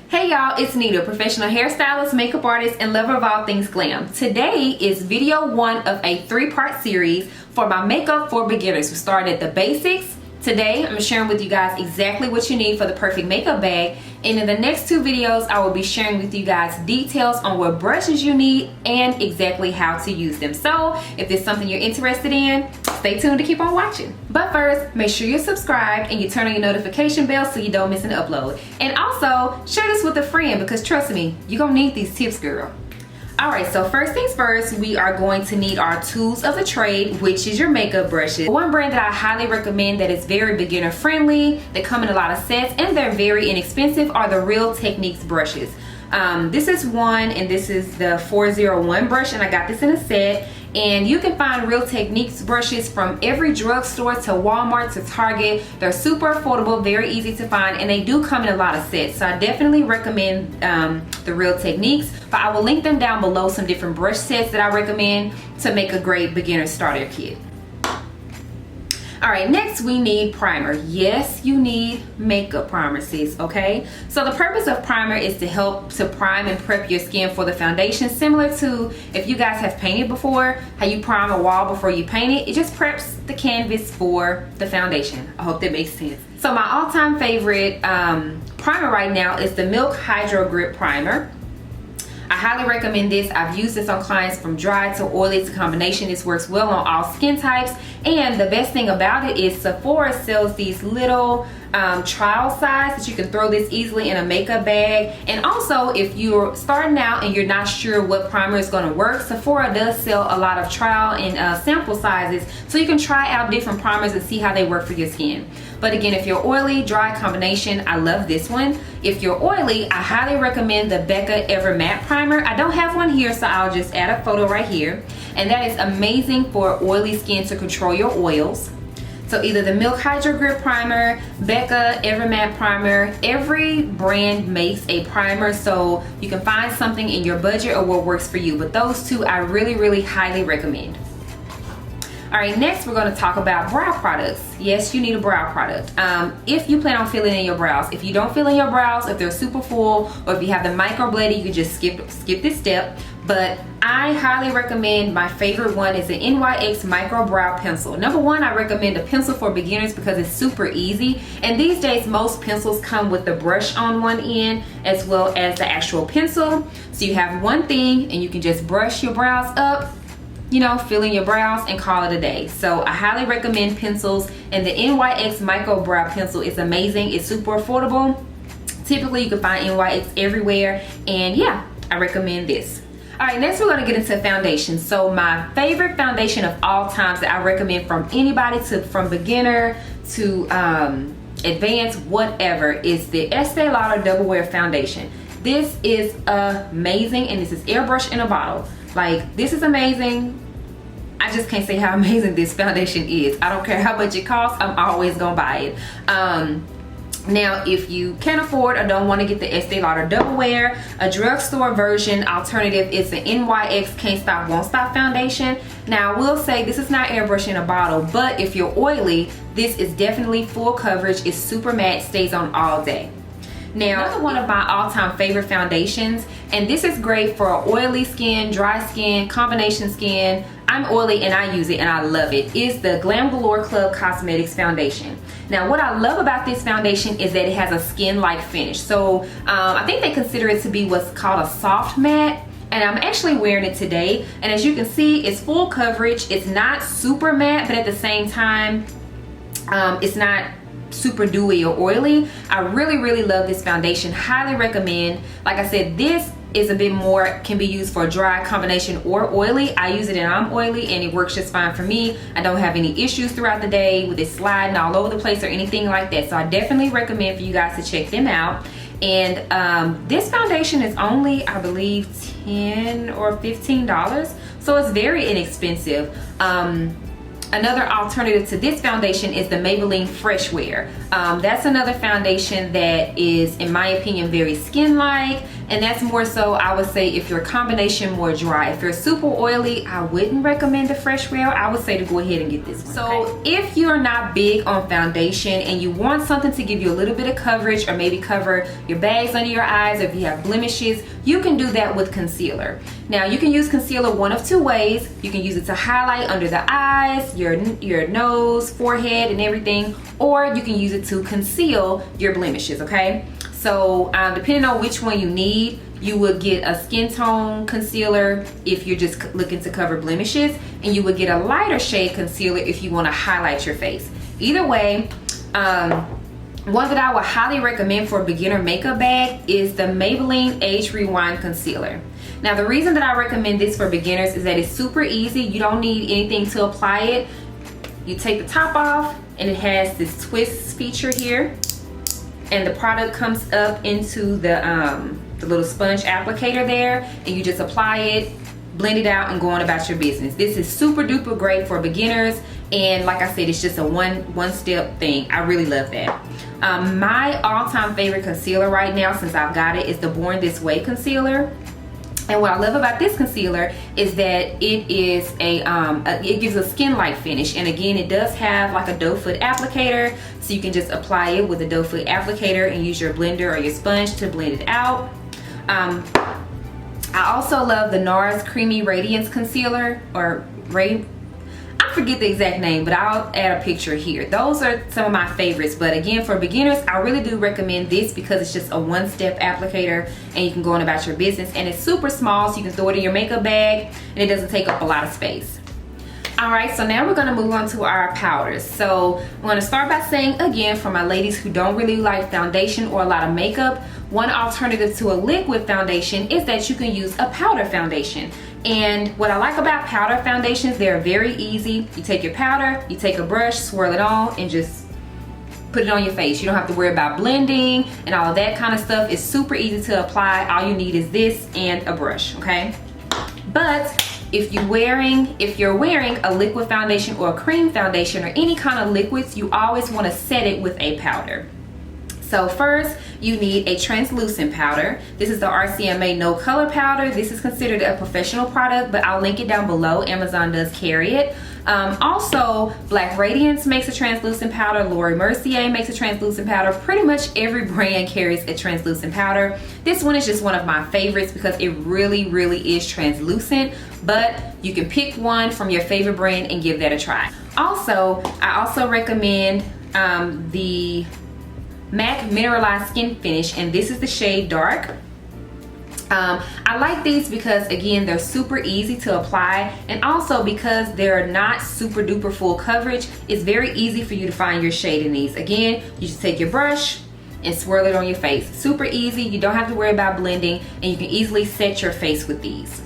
Hey y'all, it's Nita, professional hairstylist, makeup artist, and lover of all things glam. Today is video 1 of a 3-part series for my makeup for beginners. We started at the basics. Today, I'm sharing with you guys exactly what you need for the perfect makeup bag. And in the next 2 videos, I will be sharing with you guys details on what brushes you need and exactly how to use them. So if there's something you're interested in, stay tuned to keep on watching. But first, make sure you're subscribed and you turn on your notification bell so you don't miss an upload. And also, share this with a friend because trust me, you're gonna need these tips, girl. Alright, so first things first, we are going to need our tools of the trade, which is your makeup brushes. One brand that I highly recommend that is very beginner friendly, they come in a lot of sets, and they're very inexpensive, are the Real Techniques brushes. This is one, and this is the 401 brush, and I got this in a set. And you can find Real Techniques brushes from every drugstore to Walmart to Target. They're super affordable, very easy to find, and they do come in a lot of sets. So I definitely recommend the Real Techniques. But I will link them down below, some different brush sets that I recommend to make a great beginner starter kit. Alright, next we need primer. Yes, you need makeup primer, sis, okay? So the purpose of primer is to help to prime and prep your skin for the foundation, similar to if you guys have painted before, how you prime a wall before you paint it. It just preps the canvas for the foundation. I hope that makes sense. So my all-time favorite primer right now is the Milk Hydro Grip Primer. I highly recommend this. I've used this on clients from dry to oily to combination. This works well on all skin types. And the best thing about it is Sephora sells these little trial size that you can throw this easily in a makeup bag. And also, if you're starting out and you're not sure what primer is going to work, Sephora does sell a lot of trial and sample sizes, so you can try out different primers and see how they work for your skin. But again, if you're oily, dry combination, I love this one. If you're oily, I highly recommend the Becca Ever Matte Primer. I don't have one here, so I'll just add a photo right here. And that is amazing for oily skin to control your oils. So either the Milk Hydro Grip Primer, Becca Ever Matte Primer, every brand makes a primer, so you can find something in your budget or what works for you. But those two I really highly recommend. Alright, next we're going to talk about brow products. Yes, you need a brow product. If you plan on filling in your brows. If you don't fill in your brows, if they're super full, or if you have the microblading, you can just skip this step. But I highly recommend, my favorite one is the NYX Micro Brow Pencil. Number one, I recommend a pencil for beginners because it's super easy. And these days, most pencils come with the brush on one end as well as the actual pencil. So you have one thing and you can just brush your brows up, you know, fill in your brows and call it a day. So I highly recommend pencils, and the NYX Micro Brow Pencil is amazing. It's super affordable. Typically you can find NYX everywhere, and yeah, I recommend this. Alright, next we're going to get into foundation. So my favorite foundation of all times that I recommend from anybody, from beginner to advanced, whatever, is the Estee Lauder Double Wear Foundation. This is amazing, and this is airbrush in a bottle. Like, this is amazing. I just can't say how amazing this foundation is. I don't care how much it costs, I'm always gonna buy it. Now, if you can't afford or don't want to get the Estee Lauder Double Wear, a drugstore version alternative is the NYX Can't Stop Won't Stop Foundation. Now, I will say this is not airbrush in a bottle, but if you're oily, this is definitely full coverage. It's super matte, stays on all day. Now, another one of my all-time favorite foundations, and this is great for oily skin, dry skin, combination skin. I'm oily and I use it and I love it, is the Glam Galore Club Cosmetics Foundation. Now, what I love about this foundation is that it has a skin-like finish. So I think they consider it to be what's called a soft matte, and I'm actually wearing it today. And as you can see, it's full coverage. It's not super matte, but at the same time, it's not super dewy or oily. I really love this foundation. Highly recommend. Like I said, this is a bit more, can be used for dry, combination, or oily. I use it and I'm oily and it works just fine for me. I don't have any issues throughout the day with it sliding all over the place or anything like that. So I definitely recommend for you guys to check them out. And this foundation is only, I believe, $10 or $15, so it's very inexpensive. Another alternative to this foundation is the Maybelline Fresh Wear. That's another foundation that is, in my opinion, very skin-like. and that's more so, I would say, if your combination more dry. If you're super oily, I wouldn't recommend the Fresh Real. I would say to go ahead and get this one. So if you're not big on foundation and you want something to give you a little bit of coverage, or maybe cover your bags under your eyes, or if you have blemishes, you can do that with concealer. Now you can use concealer one of two ways. You can use it to highlight under the eyes, your nose, forehead, and everything, or you can use it to conceal your blemishes, okay? So depending on which one you need, you would get a skin tone concealer if you're just looking to cover blemishes, and you would get a lighter shade concealer if you want to highlight your face. Either way, one that I would highly recommend for a beginner makeup bag is the Maybelline Age Rewind Concealer. Now the reason that I recommend this for beginners is that it's super easy. You don't need anything to apply it. You take the top off, and it has this twist feature here, and the product comes up into the little sponge applicator there, and you just apply it, blend it out, and go on about your business. This is super duper great for beginners, and like I said, it's just a one step thing. I really love that. My all-time favorite concealer right now, since I've got it, is the Born This Way concealer. And what I love about this concealer is that it is it gives a skin-like finish, and again, it does have like a doe foot applicator, so you can just apply it with a doe foot applicator and use your blender or your sponge to blend it out. I also love the NARS Creamy Radiance Concealer, or I forget the exact name, but I'll add a picture here. Those are some of my favorites, but again, for beginners, I really do recommend this because it's just a one-step applicator, and you can go on about your business, and it's super small, so you can throw it in your makeup bag, and it doesn't take up a lot of space. Alright, so now we're going to move on to our powders. So I'm going to start by saying, again, for my ladies who don't really like foundation or a lot of makeup, one alternative to a liquid foundation is that you can use a powder foundation. And what I like about powder foundations, they're very easy. You take your powder, you take a brush, swirl it on, and just put it on your face. You don't have to worry about blending and all of that kind of stuff. It's super easy to apply. All you need is this and a brush, okay? But if you're wearing a liquid foundation or a cream foundation or any kind of liquids, you always want to set it with a powder. So first, you need a translucent powder. This is the RCMA No Color Powder. This is considered a professional product, but I'll link it down below. Amazon does carry it. Also, Black Radiance makes a translucent powder. Laura Mercier makes a translucent powder. Pretty much every brand carries a translucent powder. This one is just one of my favorites because it really, really is translucent, but you can pick one from your favorite brand and give that a try. Also, I also recommend the MAC Mineralized Skin Finish, and this is the shade Dark. I like these because, again, they're super easy to apply, and also because they're not super duper full coverage, it's very easy for you to find your shade in these. Again, you just take your brush and swirl it on your face. Super easy. You don't have to worry about blending, and you can easily set your face with these.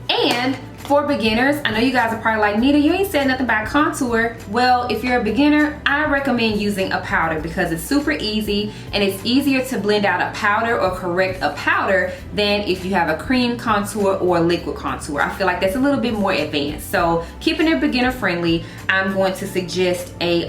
And for beginners, I know you guys are probably like, Nita, you ain't said nothing about contour. Well, if you're a beginner, I recommend using a powder because it's super easy, and it's easier to blend out a powder or correct a powder than if you have a cream contour or a liquid contour. I feel like that's a little bit more advanced. So keeping it beginner friendly, I'm going to suggest a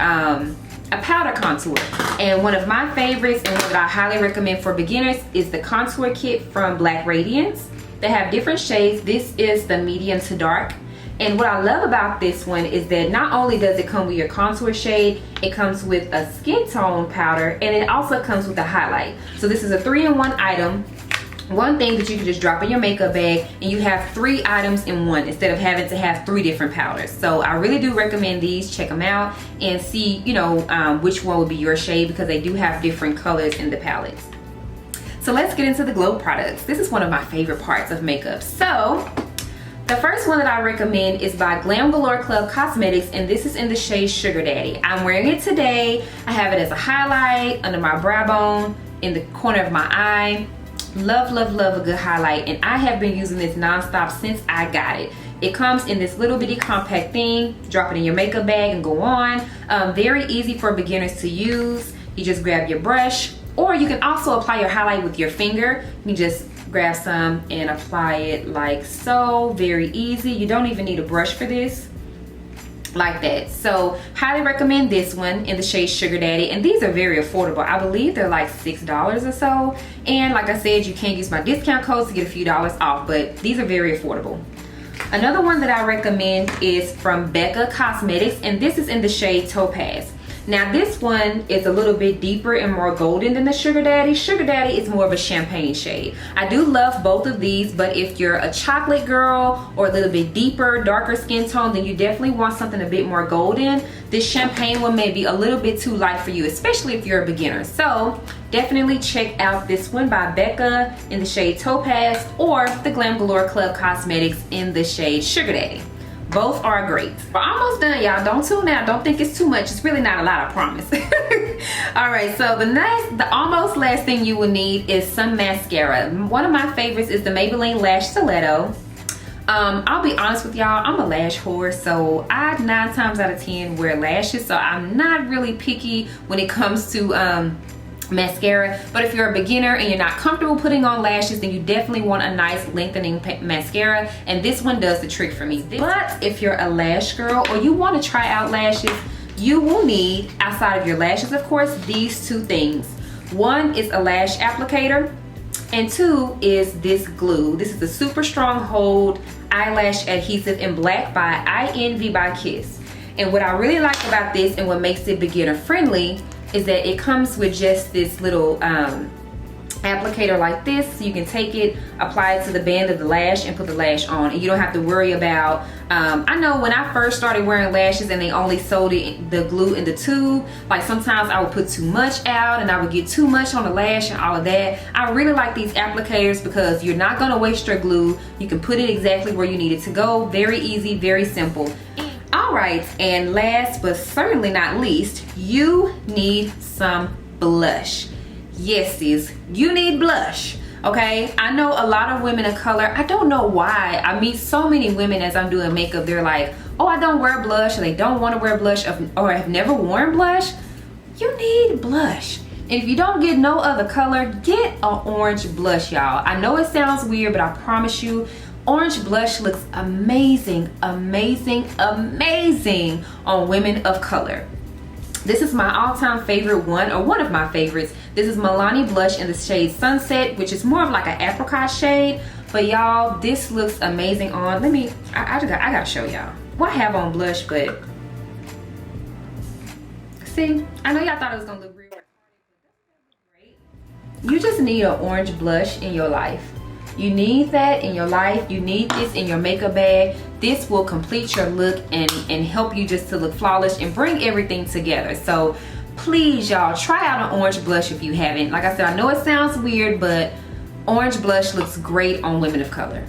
powder contour. And one of my favorites and one that I highly recommend for beginners is the contour kit from Black Radiance. They have different shades. This is the medium to dark, and what I love about this one is that not only does it come with your contour shade, it comes with a skin tone powder, and it also comes with a highlight. So this is a 3-in-1 item, one thing that you can just drop in your makeup bag, and you have 3 items in one instead of having to have 3 different powders. So I really do recommend these. Check them out and see, you know, which one would be your shade, because they do have different colors in the palettes. So let's get into the glow products. This is one of my favorite parts of makeup. So the first one that I recommend is by Glam Galore Club Cosmetics, and this is in the shade Sugar Daddy. I'm wearing it today. I have it as a highlight under my brow bone, in the corner of my eye. Love, love, love a good highlight, and I have been using this nonstop since I got it. It comes in this little bitty compact thing. Drop it in your makeup bag and go on. Very easy for beginners to use. You just grab your brush, or you can also apply your highlight with your finger. You can just grab some and apply it like so. Very easy. You don't even need a brush for this. like that. So highly recommend this one in the shade Sugar Daddy, and these are very affordable. I believe they're like $6 or so, and like I said, you can use my discount codes to get a few dollars off, but these are very affordable. Another one that I recommend is from Becca Cosmetics, and this is in the shade Topaz. Now this one is a little bit deeper and more golden than the Sugar Daddy. Sugar Daddy is more of a champagne shade. I do love both of these, but if you're a chocolate girl or a little bit deeper, darker skin tone, then you definitely want something a bit more golden. This champagne one may be a little bit too light for you, especially if you're a beginner. So definitely check out this one by Becca in the shade Topaz, or the Glam Galore Club Cosmetics in the shade Sugar Daddy. Both are great. We're almost done, y'all. Don't tune out. Don't think it's too much. It's really not a lot, I promise. All right, so the almost last thing you will need is some mascara. One of my favorites is the Maybelline Lash Stiletto. I'll be honest with y'all, I'm a lash whore, so I 9 times out of 10 wear lashes, so I'm not really picky when it comes to mascara. But if you're a beginner and you're not comfortable putting on lashes, then you definitely want a nice lengthening mascara, and this one does the trick for me. But if you're a lash girl or you want to try out lashes, you will need, outside of your lashes of course, these 2 things. One is a lash applicator, and 2 is this glue. This is the Super Strong Hold Eyelash Adhesive in black by INV by Kiss. And what I really like about this, and what makes it beginner friendly, is that it comes with just this little applicator like this, so you can take it, apply it to the band of the lash, and put the lash on, and you don't have to worry about I know when I first started wearing lashes and they only sold the glue in the tube, like sometimes I would put too much out and I would get too much on the lash and all of that. I really like these applicators because you're not going to waste your glue. You can put it exactly where you need it to go. Very easy, very simple. Alright, and last but certainly not least, you need some blush. Yes, sis, you need blush. Okay, I know a lot of women of color, I don't know why. I meet so many women as I'm doing makeup, they're like, oh, I don't wear blush, or they don't want to wear blush, or have never worn blush. You need blush. And if you don't get no other color, get an orange blush, y'all. I know it sounds weird, but I promise you, orange blush looks amazing, amazing, amazing on women of color. This is my all-time favorite one, or one of my favorites. This is Milani blush in the shade Sunset, which is more of like an apricot shade. But y'all, this looks amazing on. I gotta show y'all. Well, I have on blush, but see, I know y'all thought it was gonna look real great. You just need an orange blush in your life. You need that in your life. You need this in your makeup bag. This will complete your look and help you just to look flawless and bring everything together. So please, y'all, try out an orange blush if you haven't. Like I said, I know it sounds weird, but orange blush looks great on women of color.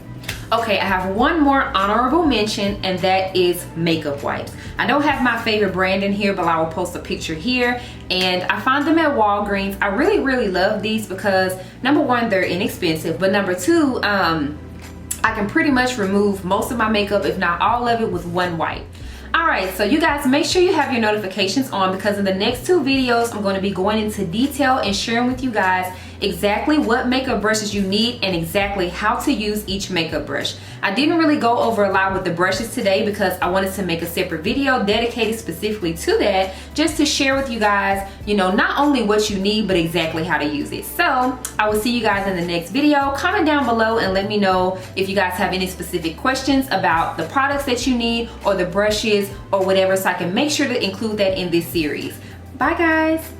Okay, I have one more honorable mention, and that is makeup wipes. I don't have my favorite brand in here, but I will post a picture here. And I found them at Walgreens. I really, really love these because number one, they're inexpensive, but number two, I can pretty much remove most of my makeup, if not all of it, with one wipe. Alright, so you guys make sure you have your notifications on, because in the next 2 videos I'm going to be going into detail and sharing with you guys exactly what makeup brushes you need and exactly how to use each makeup brush. I didn't really go over a lot with the brushes today because I wanted to make a separate video dedicated specifically to that, just to share with you guys, you know, not only what you need, but exactly how to use it. So I will see you guys in the next video. Comment down below and let me know if you guys have any specific questions about the products that you need or the brushes or whatever, so I can make sure to include that in this series. Bye guys.